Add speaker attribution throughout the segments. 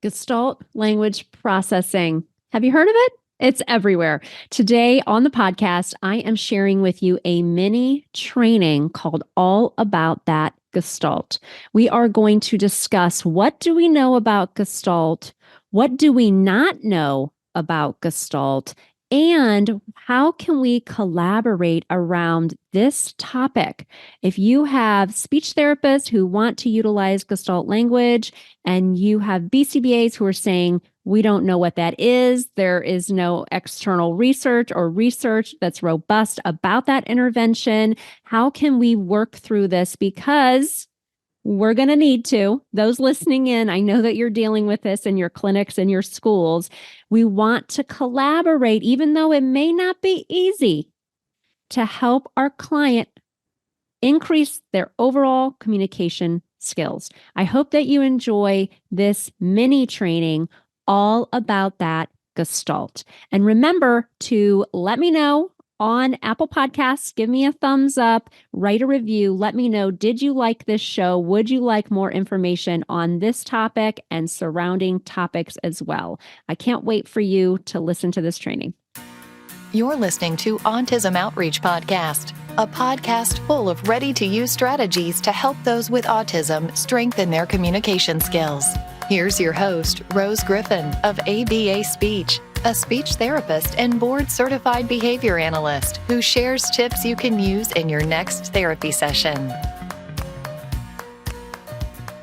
Speaker 1: Gestalt Language Processing. Have you heard of it? It's everywhere. Today on the podcast, I am sharing with you a mini training called All About That Gestalt. We are going to discuss what do we know about Gestalt, what do we not know about Gestalt, and how can we collaborate around this topic? If you have speech therapists who want to utilize Gestalt language, and you have BCBAs who are saying, we don't know what that is. There is no external research or research that's robust about that intervention. How can we work through this? Because we're going to need to. Those listening in, I know that you're dealing with this in your clinics and your schools. We want to collaborate, even though it may not be easy, to help our client increase their overall communication skills. I hope that you enjoy this mini training all about that Gestalt. And remember to let me know on Apple Podcasts. Give me a thumbs up, write a review. Let me know, did you like this show? Would you like more information on this topic and surrounding topics as well? I can't wait for you to listen to this training.
Speaker 2: You're listening to Autism Outreach Podcast, a podcast full of ready-to-use strategies to help those with autism strengthen their communication skills. Here's your host, Rose Griffin of ABA Speech, a speech therapist and board-certified behavior analyst who shares tips you can use in your next therapy session.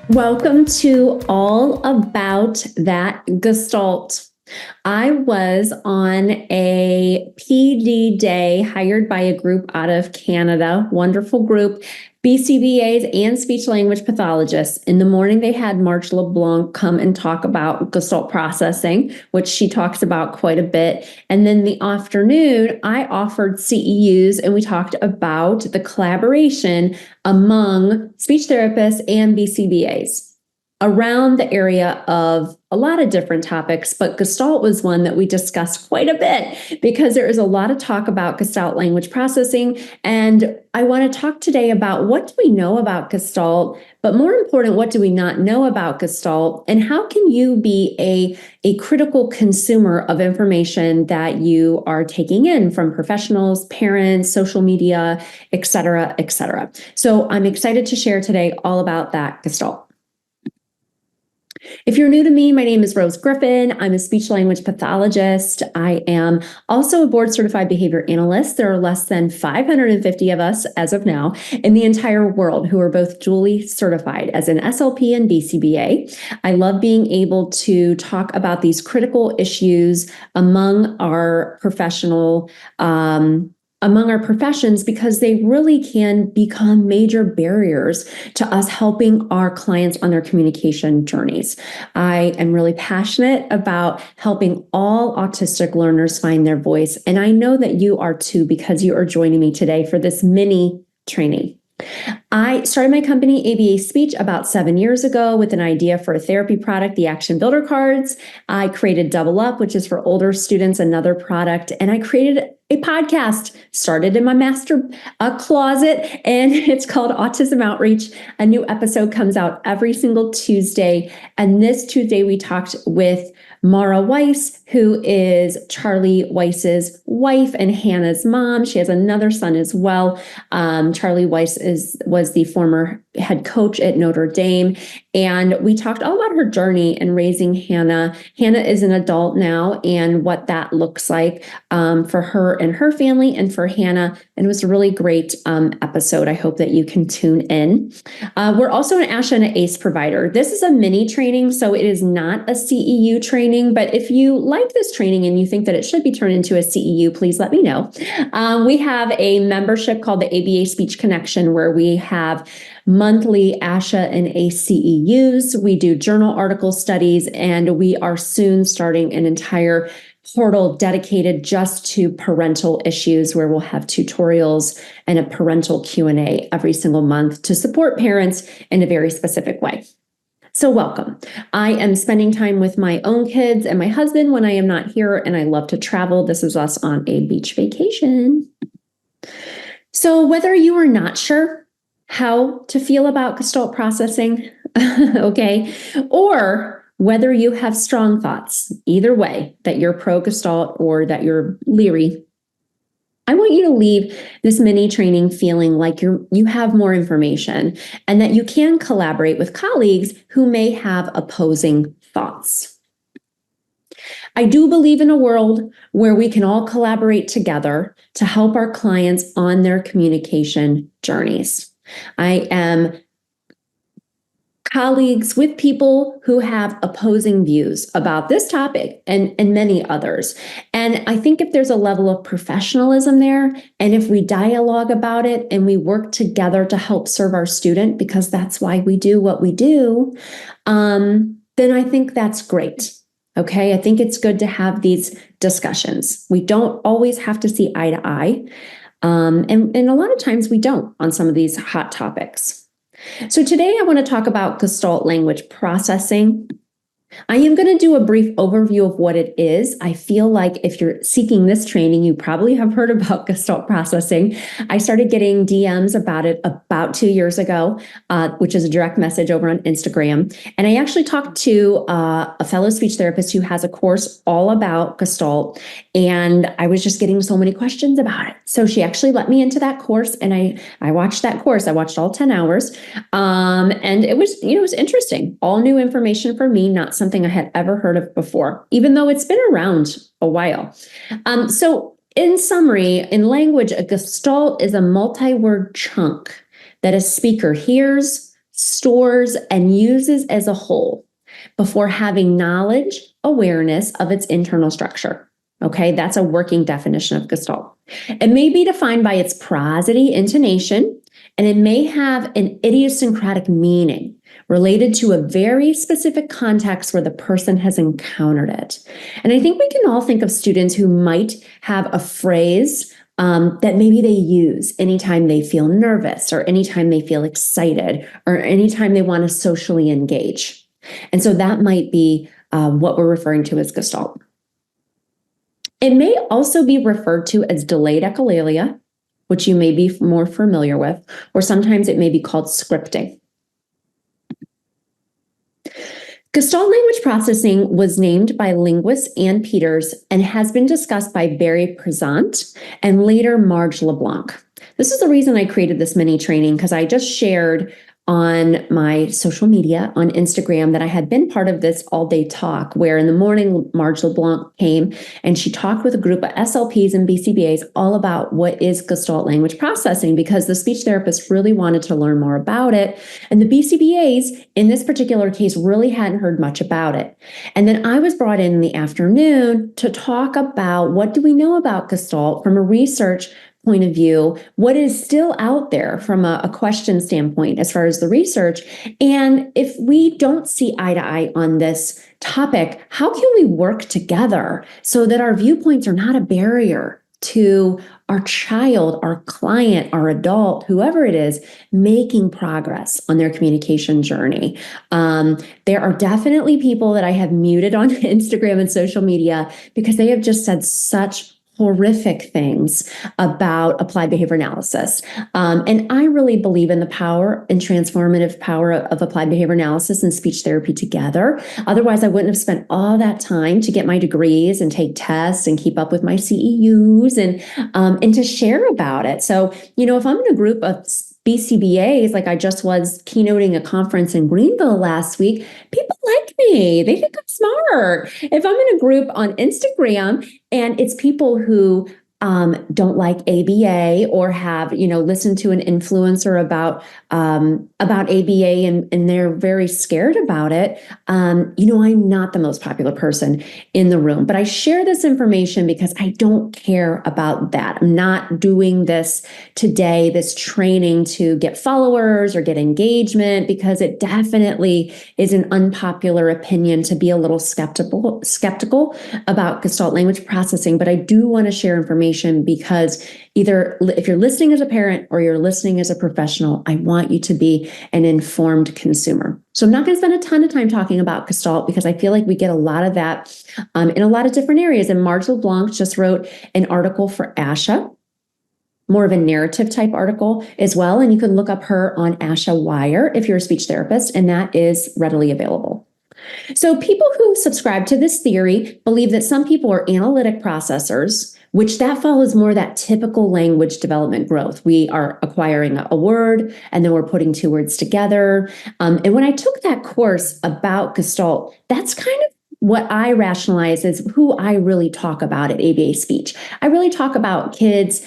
Speaker 1: Welcome to All About That Gestalt. I was on a PD day hired by a group out of Canada, wonderful group, BCBAs and speech language pathologists. In the morning, they had Marge LeBlanc come and talk about Gestalt processing, which she talks about quite a bit. And then the afternoon, I offered CEUs and we talked about the collaboration among speech therapists and BCBAs around the area of a lot of different topics, but Gestalt was one that we discussed quite a bit because there is a lot of talk about Gestalt language processing. And I want to talk today about what do we know about Gestalt, but more important, what do we not know about Gestalt, and how can you be a critical consumer of information that you are taking in from professionals, parents, social media, et cetera, et cetera. So I'm excited to share today all about that Gestalt. If you're new to me, my name is Rose Griffin. I'm a speech language pathologist. I am also a board certified behavior analyst. There are less than 550 of us as of now in the entire world who are both dually certified as an SLP and BCBA. I love being able to talk about these critical issues among our professions because they really can become major barriers to us helping our clients on their communication journeys. I am really passionate about helping all autistic learners find their voice, and I know that you are too because you are joining me today for this mini training. I started my company, ABA Speech, about 7 years ago with an idea for a therapy product, the Action Builder Cards. I created Double Up, which is for older students, another product, and I created a podcast, started in my master closet, and it's called Autism Outreach. A new episode comes out every single Tuesday, and this Tuesday we talked with Mara Weiss, who is Charlie Weiss's wife and Hannah's mom. She has another son as well. Charlie Weiss was the former head coach at Notre Dame. And we talked all about her journey in raising Hannah. Hannah is an adult now and what that looks like for her and her family and for Hannah. And it was a really great episode. I hope that you can tune in. We're also an ASHA and an ACE provider. This is a mini training, so it is not a CEU training. But if you like this training and you think that it should be turned into a CEU, please let me know. We have a membership called the ABA Speech Connection where we have monthly ASHA and ACE CEUs. We do journal article studies, and we are soon starting an entire portal dedicated just to parental issues where we'll have tutorials and a parental Q&A every single month to support parents in a very specific way. So welcome. I am spending time with my own kids and my husband when I am not here, and I love to travel. This is us on a beach vacation. So whether you are not sure how to feel about Gestalt processing, okay, or whether you have strong thoughts, either way, that you're pro-Gestalt or that you're leery, I want you to leave this mini training feeling like you have more information and that you can collaborate with colleagues who may have opposing thoughts. I do believe in a world where we can all collaborate together to help our clients on their communication journeys. I am colleagues with people who have opposing views about this topic and many others. And I think if there's a level of professionalism there, and if we dialogue about it and we work together to help serve our student, because that's why we do what we do, then I think that's great. Okay, I think it's good to have these discussions. We don't always have to see eye to eye. And a lot of times we don't on some of these hot topics. So today I want to talk about Gestalt language processing. I am going to do a brief overview of what it is. I feel like if you're seeking this training, you probably have heard about Gestalt processing. I started getting DMs about it about 2 years ago, which is a direct message over on Instagram. And I actually talked to a fellow speech therapist who has a course all about Gestalt. And I was just getting so many questions about it. So she actually let me into that course, and I watched that course. I watched all 10 hours. And it was interesting. All new information for me, not something I had ever heard of before, even though it's been around a while. So in summary, in language, a gestalt is a multi-word chunk that a speaker hears, stores, and uses as a whole before having knowledge, awareness of its internal structure. Okay, that's a working definition of gestalt. It may be defined by its prosody, intonation, and it may have an idiosyncratic meaning related to a very specific context where the person has encountered it. And I think we can all think of students who might have a phrase that maybe they use anytime they feel nervous or anytime they feel excited or anytime they want to socially engage. And so that might be what we're referring to as Gestalt. It may also be referred to as delayed echolalia, which you may be more familiar with, or sometimes it may be called scripting. Gestalt language processing was named by linguist Ann Peters and has been discussed by Barry Prezant and later Marge LeBlanc. This is the reason I created this mini training, because I just shared on my social media on Instagram that I had been part of this all-day talk where in the morning Marge LeBlanc came and she talked with a group of SLPs and BCBAs all about what is Gestalt language processing, because the speech therapist really wanted to learn more about it. And the BCBAs in this particular case really hadn't heard much about it. And then I was brought in the afternoon to talk about what do we know about Gestalt from a research point of view, what is still out there from a question standpoint as far as the research. And if we don't see eye to eye on this topic, how can we work together so that our viewpoints are not a barrier to our child, our client, our adult, whoever it is, making progress on their communication journey? There are definitely people that I have muted on Instagram and social media because they have just said such horrific things about applied behavior analysis. And I really believe in the power and transformative power of applied behavior analysis and speech therapy together. Otherwise, I wouldn't have spent all that time to get my degrees and take tests and keep up with my CEUs and to share about it. So, if I'm in a group of BCBAs, like I just was keynoting a conference in Greenville last week, people like me. They think I'm smart. If I'm in a group on Instagram and it's people who don't like ABA or have, listened to an influencer about ABA and they're very scared about it, I'm not the most popular person in the room. But I share this information because I don't care about that. I'm not doing this today, this training to get followers or get engagement, because it definitely is an unpopular opinion to be a little skeptical about Gestalt language processing. But I do want to share information because either if you're listening as a parent or you're listening as a professional, I want you to be an informed consumer. So I'm not going to spend a ton of time talking about Gestalt because I feel like we get a lot of that in a lot of different areas. And Marge LeBlanc just wrote an article for ASHA, more of a narrative type article as well. And you can look up her on ASHA Wire if you're a speech therapist, and that is readily available. So people who subscribe to this theory believe that some people are analytic processors, which that follows more that typical language development growth. We are acquiring a word and then we're putting two words together. And when I took that course about Gestalt, that's kind of what I rationalize as who I really talk about at ABA Speech. I really talk about kids,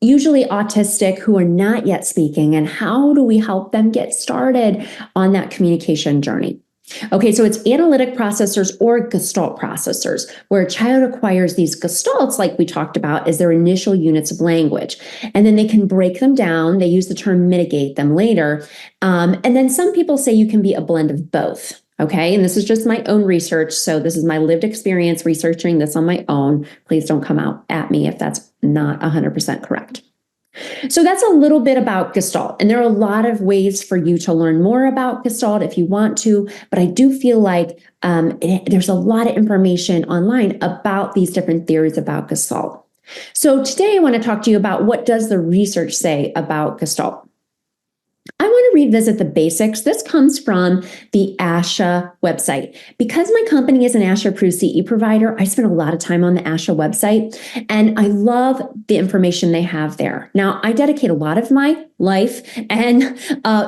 Speaker 1: usually autistic, who are not yet speaking, and how do we help them get started on that communication journey. Okay, so it's analytic processors or Gestalt processors, where a child acquires these Gestalts, like we talked about, as their initial units of language. And then they can break them down. They use the term mitigate them later. And then some people say you can be a blend of both. Okay, and this is just my own research. So this is my lived experience researching this on my own. Please don't come out at me if that's not 100% correct. So that's a little bit about Gestalt. And there are a lot of ways for you to learn more about Gestalt if you want to, but I do feel like there's a lot of information online about these different theories about Gestalt. So today I want to talk to you about what does the research say about Gestalt. I want to revisit the basics. This comes from the ASHA website. Because my company is an ASHA-approved CE provider, I spend a lot of time on the ASHA website, and I love the information they have there. Now, I dedicate a lot of my life, and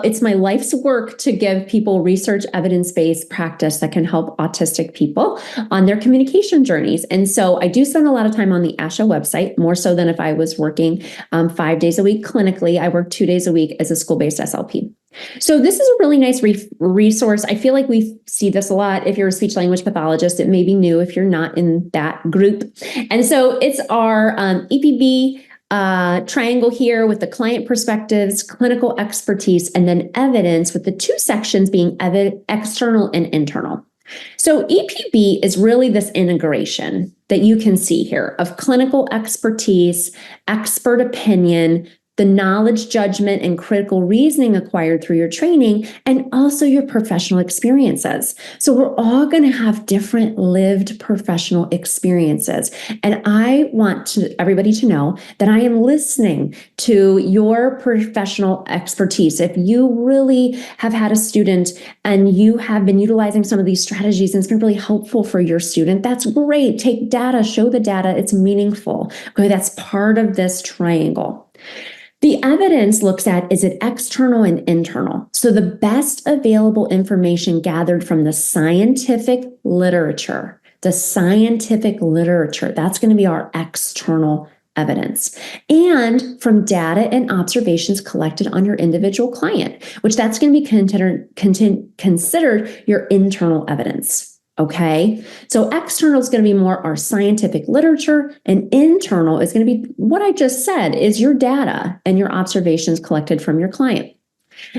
Speaker 1: it's my life's work to give people research evidence-based practice that can help autistic people on their communication journeys. And so I do spend a lot of time on the ASHA website, more so than if I was working 5 days a week clinically. I work 2 days a week as a school-based SLP. So this is a really nice resource. I feel like we see this a lot. If you're a speech language pathologist, it may be new if you're not in that group. And so it's our EPB triangle here with the client perspectives, clinical expertise, and then evidence, with the two sections being external and internal. So EPB is really this integration that you can see here of clinical expertise, expert opinion, the knowledge, judgment, and critical reasoning acquired through your training, and also your professional experiences. So we're all going to have different lived professional experiences. And I want everybody to know that I am listening to your professional expertise. If you really have had a student and you have been utilizing some of these strategies and it's been really helpful for your student, that's great. Take data, show the data, it's meaningful. Okay, that's part of this triangle. The evidence looks at, is it external and internal? So the best available information gathered from the scientific literature, that's going to be our external evidence. And from data and observations collected on your individual client, which that's going to be considered your internal evidence. Okay, so external is going to be more our scientific literature, and internal is going to be what I just said is your data and your observations collected from your client.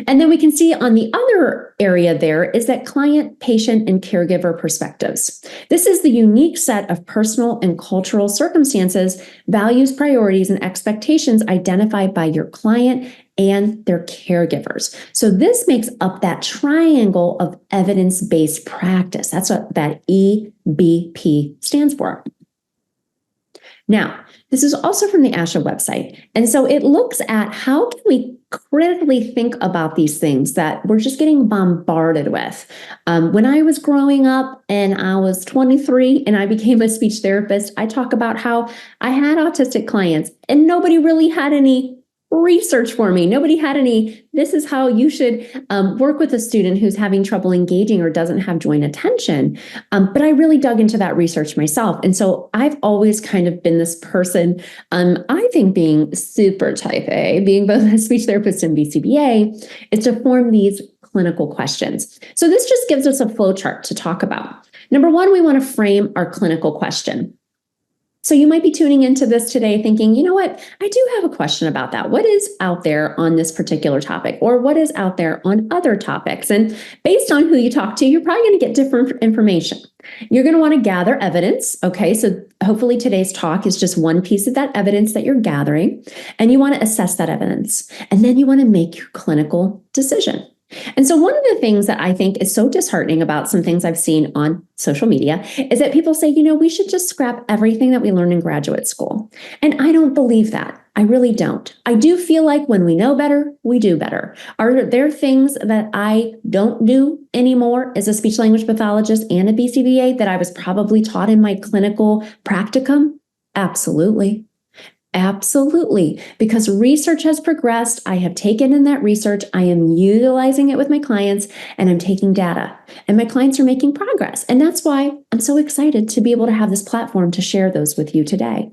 Speaker 1: And then we can see on the other area there is that client, patient, and caregiver perspectives. This is the unique set of personal and cultural circumstances, values, priorities, and expectations identified by your client and their caregivers. So this makes up that triangle of evidence-based practice. That's what that EBP stands for. Now, this is also from the ASHA website. And so it looks at how can we critically think about these things that we're just getting bombarded with. When I was growing up and I was 23 and I became a speech therapist, I talk about how I had autistic clients and nobody really had any research for me. Nobody had any, this is how you should work with a student who's having trouble engaging or doesn't have joint attention. But I really dug into that research myself. And so I've always kind of been this person, I think being super type A, being both a speech therapist and BCBA, is to form these clinical questions. So this just gives us a flow chart to talk about. Number one, we want to frame our clinical question. So you might be tuning into this today thinking, you know what, I do have a question about that. What is out there on this particular topic, or what is out there on other topics? And based on who you talk to, you're probably going to get different information. You're going to want to gather evidence. Okay, so hopefully today's talk is just one piece of that evidence that you're gathering, and you want to assess that evidence. And then you want to make your clinical decision. And so one of the things that I think is so disheartening about some things I've seen on social media is that people say, you know, we should just scrap everything that we learned in graduate school. And I don't believe that. I really don't. I do feel like when we know better, we do better. Are there things that I don't do anymore as a speech language pathologist and a BCBA that I was probably taught in my clinical practicum? Absolutely. Absolutely. Because research has progressed. I have taken in that research. I am utilizing it with my clients and I'm taking data and my clients are making progress. And that's why I'm so excited to be able to have this platform to share those with you today.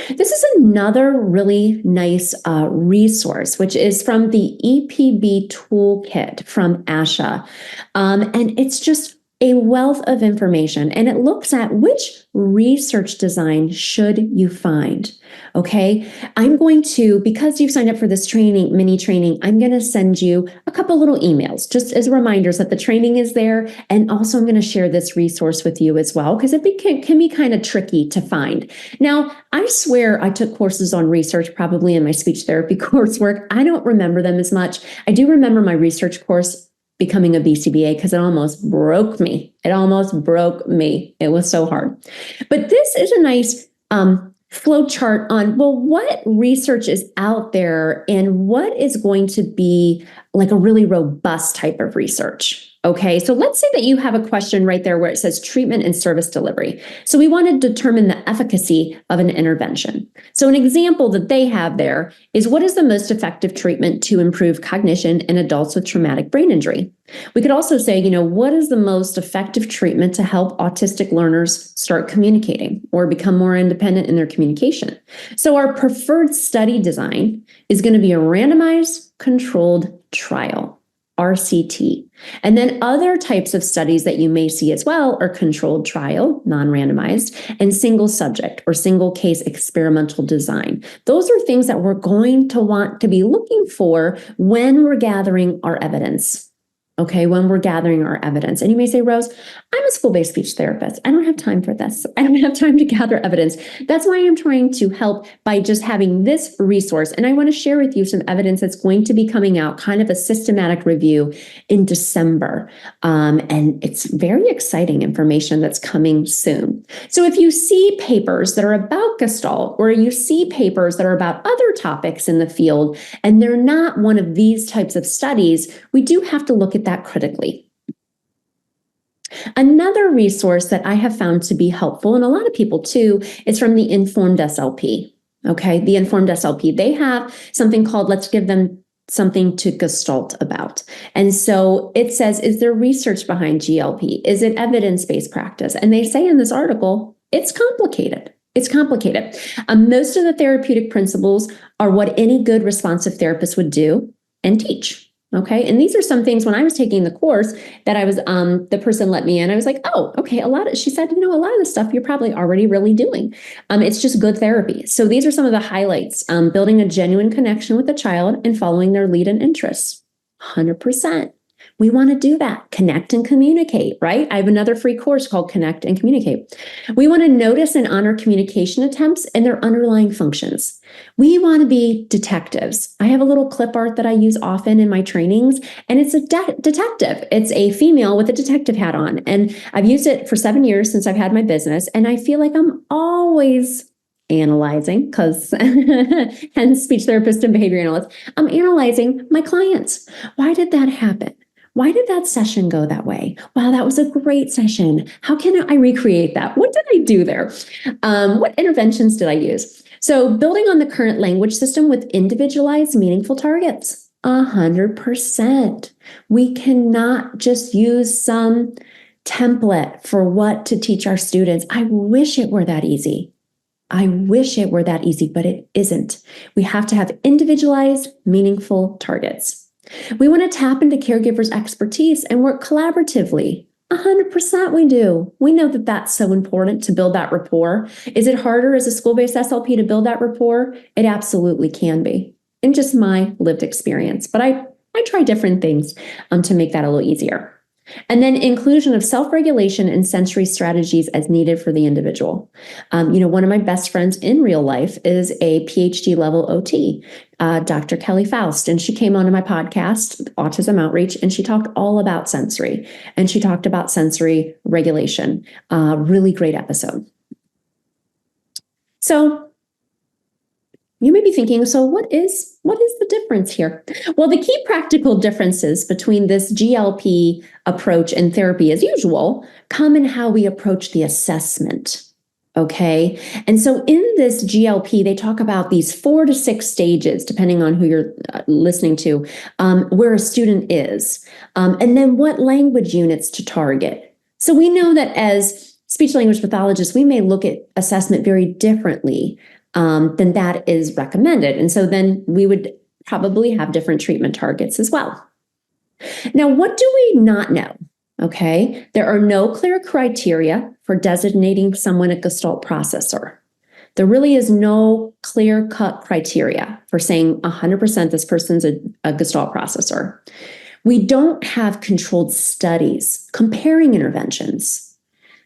Speaker 1: This is another really nice resource, which is from the EPB Toolkit from ASHA. And it's just a wealth of information, and it looks at which research design should you find. Okay, I'm going to, because you've signed up for this training, mini training, I'm going to send you a couple little emails just as reminders that the training is there. And also I'm going to share this resource with you as well, because it can be kind of tricky to find. Now, I swear I took courses on research probably in my speech therapy coursework. I don't remember them as much. I do remember my research course becoming a BCBA because it almost broke me. It almost broke me. It was so hard. But this is a nice flow chart on, well, what research is out there and what is going to be like a really robust type of research. Okay, so let's say that you have a question right there where it says treatment and service delivery. So we want to determine the efficacy of an intervention. So an example that they have there is, what is the most effective treatment to improve cognition in adults with traumatic brain injury? We could also say, what is the most effective treatment to help autistic learners start communicating or become more independent in their communication? So our preferred study design is going to be a randomized controlled trial. RCT. And then other types of studies that you may see as well are controlled trial, non-randomized, and single subject or single case experimental design. Those are things that we're going to want to be looking for when we're gathering our evidence. Okay, when we're gathering our evidence. And you may say, Rose, I'm a school-based speech therapist. I don't have time for this. I don't have time to gather evidence. That's why I'm trying to help by just having this resource. And I want to share with you some evidence that's going to be coming out, kind of a systematic review in December. And it's very exciting information that's coming soon. So if you see papers that are about Gestalt, or you see papers that are about other topics in the field, and they're not one of these types of studies, we do have to look at that critically. Another resource that I have found to be helpful, and a lot of people too, is from the Informed SLP. Okay, the Informed SLP, they have something called Let's Give Them Something to Gestalt About. And so it says, is there research behind GLP? Is it evidence-based practice? And they say in this article, it's complicated. It's complicated. Most of the therapeutic principles are what any good responsive therapist would do and teach. Okay. And these are some things when I was taking the course that I was, the person let me in. I was like, oh, okay. She said, a lot of the stuff you're probably already really doing. It's just good therapy. So these are some of the highlights. Building a genuine connection with the child and following their lead and interests. 100%. We want to do that. Connect and communicate, right? I have another free course called Connect and Communicate. We want to notice and honor communication attempts and their underlying functions. We want to be detectives. I have a little clip art that I use often in my trainings, and it's a detective. It's a female with a detective hat on. And I've used it for 7 years since I've had my business. And I feel like I'm always analyzing, because hence speech therapist and behavior analyst, I'm analyzing my clients. Why did that happen? Why did that session go that way? Wow, that was a great session. How can I recreate that? What did I do there? What interventions did I use? So building on the current language system with individualized, meaningful targets. 100%. We cannot just use some template for what to teach our students. I wish it were that easy. I wish it were that easy, but it isn't. We have to have individualized, meaningful targets. We want to tap into caregivers' expertise and work collaboratively. 100% we do. We know that that's so important to build that rapport. Is it harder as a school-based SLP to build that rapport? It absolutely can be, in just my lived experience. But I try different things to make that a little easier. And then inclusion of self-regulation and sensory strategies as needed for the individual. One of my best friends in real life is a PhD level OT, Dr. Kelly Faust, and she came onto my podcast, Autism Outreach, and she talked all about sensory, and she talked about sensory regulation. Really great episode. So You may be thinking, so what is the difference here? Well, the key practical differences between this GLP approach and therapy, as usual, come in how we approach the assessment. Okay. And so in this GLP, they talk about these 4 to 6 stages, depending on who you're listening to, where a student is, and then what language units to target. So we know that as speech language pathologists, we may look at assessment very differently than that is recommended. And so then we would probably have different treatment targets as well. Now, what do we not know? Okay, there are no clear criteria for designating someone a Gestalt processor. There really is no clear-cut criteria for saying 100% this person's a Gestalt processor. We don't have controlled studies comparing interventions.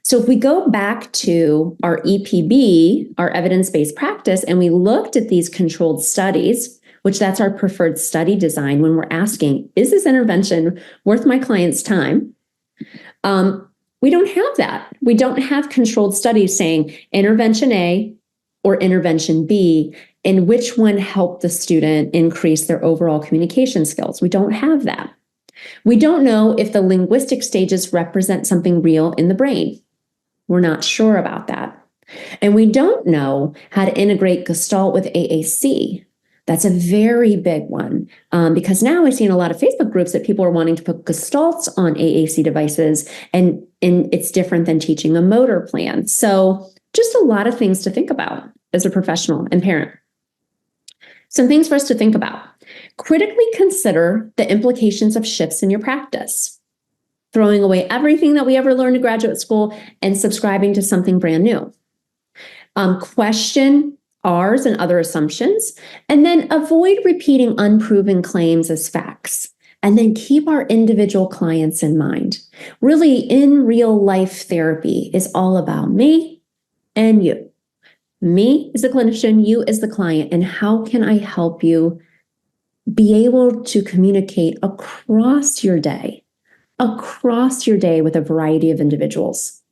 Speaker 1: So if we go back to our EPB, our evidence-based practice, and we looked at these controlled studies, which that's our preferred study design when we're asking, is this intervention worth my client's time? We don't have that. We don't have controlled studies saying intervention A or intervention B, and which one helped the student increase their overall communication skills. We don't have that. We don't know if the linguistic stages represent something real in the brain. We're not sure about that. And we don't know how to integrate Gestalt with AAC. That's a very big one because now I see in a lot of Facebook groups that people are wanting to put Gestalts on AAC devices, and it's different than teaching a motor plan. So just a lot of things to think about as a professional and parent. Some things for us to think about. Critically consider the implications of shifts in your practice. Throwing away everything that we ever learned in graduate school and subscribing to something brand new. Question ours and other assumptions, and then avoid repeating unproven claims as facts, and then keep our individual clients in mind. Really, in real life therapy is all about me and you. Me as the clinician, you as the client, and how can I help you be able to communicate across your day with a variety of individuals.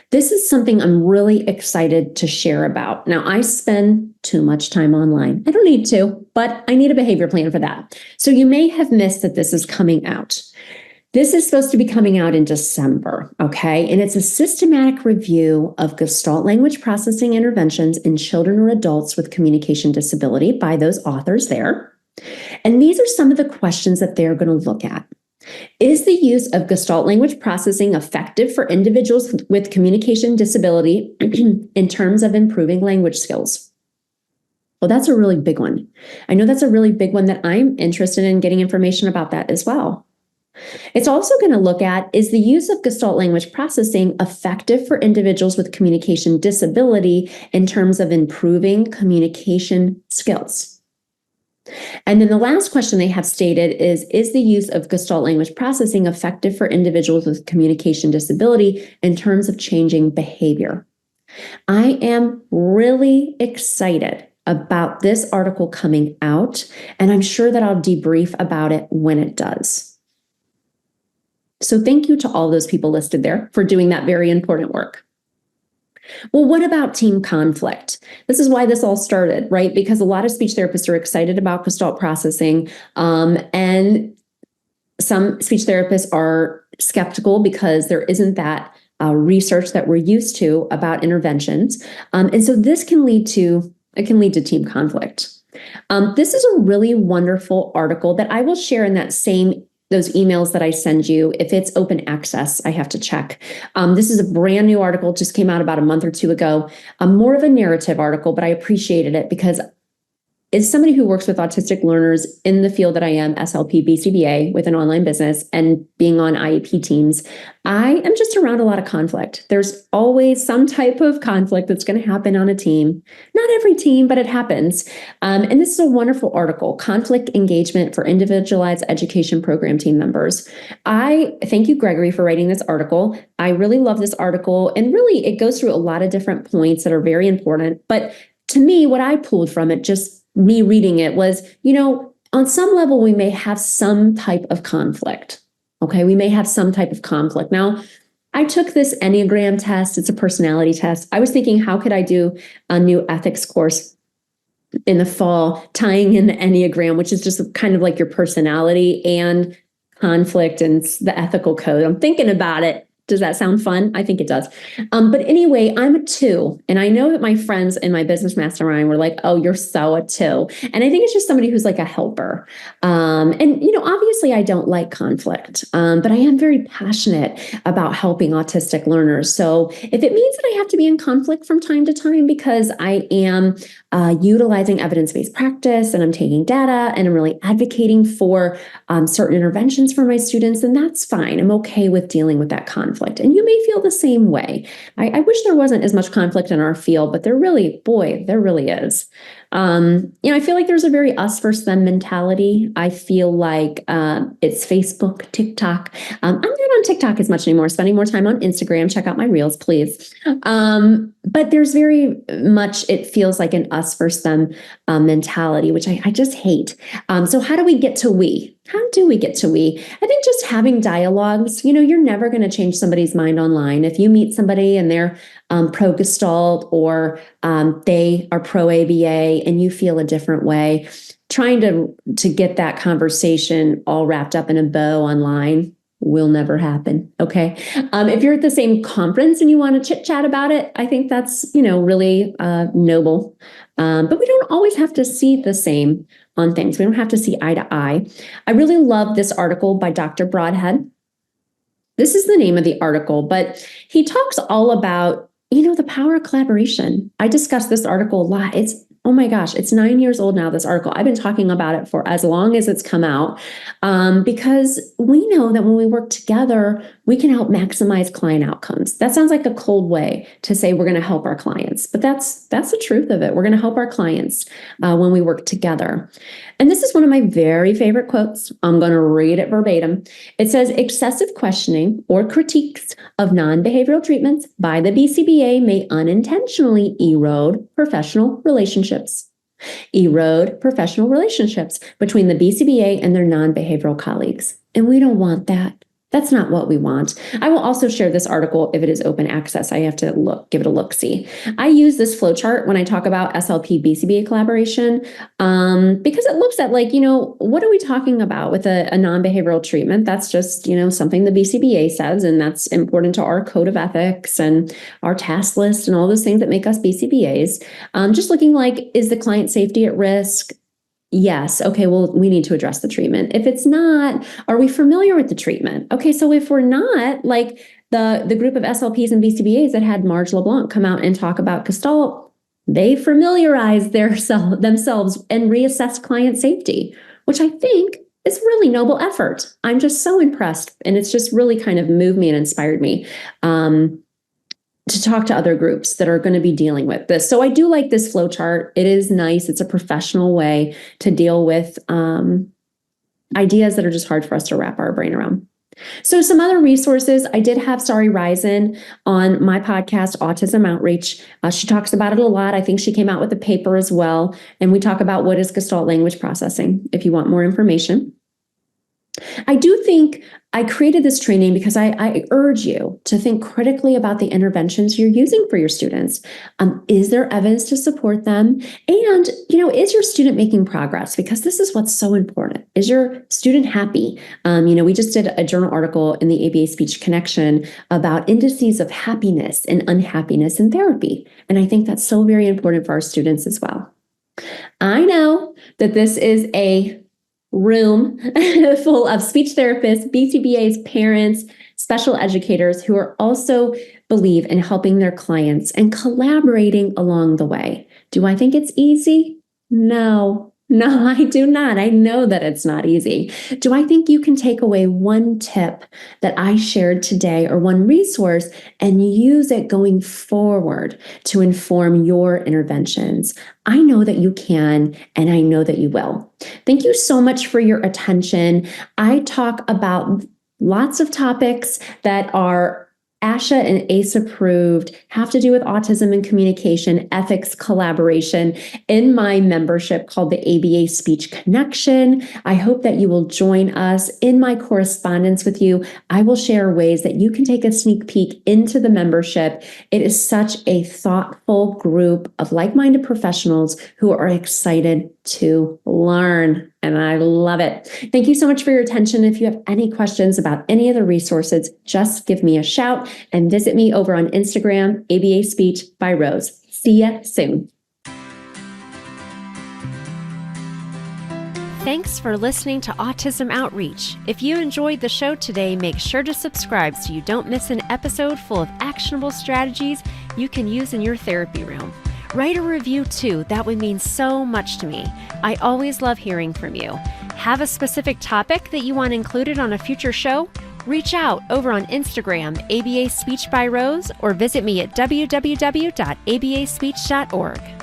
Speaker 1: This is something I'm really excited to share about. Now, I spend too much time online. I don't need to, but I need a behavior plan for that. So you may have missed that this is coming out. This is supposed to be coming out in December, okay? And it's a systematic review of Gestalt language processing interventions in children or adults with communication disability by those authors there. And these are some of the questions that they're going to look at. Is the use of Gestalt language processing effective for individuals with communication disability in terms of improving language skills? Well, that's a really big one. I know that's a really big one that I'm interested in getting information about that as well. It's also going to look at, is the use of Gestalt language processing effective for individuals with communication disability in terms of improving communication skills? And then the last question they have stated is the use of Gestalt language processing effective for individuals with communication disability in terms of changing behavior? I am really excited about this article coming out, and I'm sure that I'll debrief about it when it does. So thank you to all those people listed there for doing that very important work. Well, what about team conflict? This is why this all started, right? Because a lot of speech therapists are excited about Gestalt processing, and some speech therapists are skeptical because there isn't that research that we're used to about interventions. And so this can lead to team conflict. This is a really wonderful article that I will share in those emails that I send you. If it's open access, I have to check. This is a brand new article, just came out about a month or two ago. More of a narrative article, but I appreciated it because as somebody who works with autistic learners in the field that I am, SLP, BCBA, with an online business and being on IEP teams, I am just around a lot of conflict. There's always some type of conflict that's going to happen on a team. Not every team, but it happens. And this is a wonderful article, Conflict Engagement for Individualized Education Program Team Members. I thank you, Gregory, for writing this article. I really love this article. And really, it goes through a lot of different points that are very important. But to me, what I pulled from it, just me reading it, was, on some level, we may have some type of conflict. Okay, we may have some type of conflict. Now, I took this Enneagram test. It's a personality test. I was thinking, how could I do a new ethics course in the fall, tying in the Enneagram, which is just kind of like your personality and conflict and the ethical code. I'm thinking about it. Does that sound fun? I think it does. But anyway, I'm a 2. And I know that my friends in my business mastermind were like, oh, you're so a 2. And I think it's just somebody who's like a helper. And, obviously I don't like conflict, but I am very passionate about helping autistic learners. So if it means that I have to be in conflict from time to time because I am utilizing evidence-based practice and I'm taking data and I'm really advocating for certain interventions for my students, then that's fine. I'm okay with dealing with that conflict. And you may feel the same way. I wish there wasn't as much conflict in our field, but there really is. I feel like there's a very us versus them mentality. I feel like it's Facebook, TikTok. I'm not on TikTok as much anymore, spending more time on Instagram. Check out my reels, please. But there's very much, it feels like an us versus them mentality, which I just hate. So how do we get to we? How do we get to we? I think just having dialogues, you're never going to change somebody's mind online. If you meet somebody and they're pro-Gestalt or they are pro-ABA and you feel a different way, trying to get that conversation all wrapped up in a bow online will never happen. Okay. If you're at the same conference and you want to chit chat about it, I think that's, really noble. But we don't always have to see the same on things. We don't have to see eye to eye. I really love this article by Dr. Broadhead. This is the name of the article, but he talks all about, the power of collaboration. I discussed this article a lot. Oh my gosh, it's 9 years old now, this article. I've been talking about it for as long as it's come out because we know that when we work together, we can help maximize client outcomes. That sounds like a cold way to say we're going to help our clients, but that's the truth of it. We're going to help our clients when we work together. And this is one of my very favorite quotes. I'm going to read it verbatim. It says, excessive questioning or critiques of non-behavioral treatments by the BCBA may unintentionally erode professional relationships between the BCBA and their non-behavioral colleagues. And we don't want that. That's not what we want. I will also share this article if it is open access. I have to give it a look-see. I use this flowchart when I talk about SLP BCBA collaboration because it looks at what are we talking about with a non-behavioral treatment? That's just, something the BCBA says, and that's important to our code of ethics and our task list and all those things that make us BCBAs. Just looking like, is the client safety at risk? Yes. Okay. Well, we need to address the treatment. If it's not, are we familiar with the treatment? Okay. So if we're not, like the group of SLPs and BCBAs that had Marge LeBlanc come out and talk about Gestalt, they familiarized themselves and reassessed client safety, which I think is really noble effort. I'm just so impressed. And it's just really kind of moved me and inspired me. To talk to other groups that are going to be dealing with this. So I do like this flow chart. It is nice. It's a professional way to deal with ideas that are just hard for us to wrap our brain around. So some other resources, I did have Sari Risen on my podcast, Autism Outreach. She talks about it a lot. I think she came out with a paper as well. And we talk about what is Gestalt Language Processing if you want more information. I do think I created this training because I urge you to think critically about the interventions you're using for your students. Is there evidence to support them? And, is your student making progress? Because this is what's so important. Is your student happy? We just did a journal article in the ABA Speech Connection about indices of happiness and unhappiness in therapy. And I think that's so very important for our students as well. I know that this is a room full of speech therapists, BCBAs, parents, special educators who are also believe in helping their clients and collaborating along the way. Do I think it's easy? No, I do not. I know that it's not easy. Do I think you can take away one tip that I shared today or one resource and use it going forward to inform your interventions? I know that you can, and I know that you will. Thank you so much for your attention. I talk about lots of topics that are ASHA and ACE approved, have to do with autism and communication, ethics, collaboration in my membership called the ABA Speech Connection. I hope that you will join us in my correspondence with you. I will share ways that you can take a sneak peek into the membership. It is such a thoughtful group of like-minded professionals who are excited to learn, and I love it. Thank you so much for your attention. If you have any questions about any of the resources, just give me a shout and visit me over on Instagram, ABA Speech by Rose. See ya soon.
Speaker 3: Thanks for listening to Autism Outreach. If you enjoyed the show today, make sure to subscribe so you don't miss an episode full of actionable strategies you can use in your therapy room. Write a review too. That would mean so much to me. I always love hearing from you. Have a specific topic that you want included on a future show? Reach out over on Instagram, ABA Speech by Rose, or visit me at www.abaspeech.org.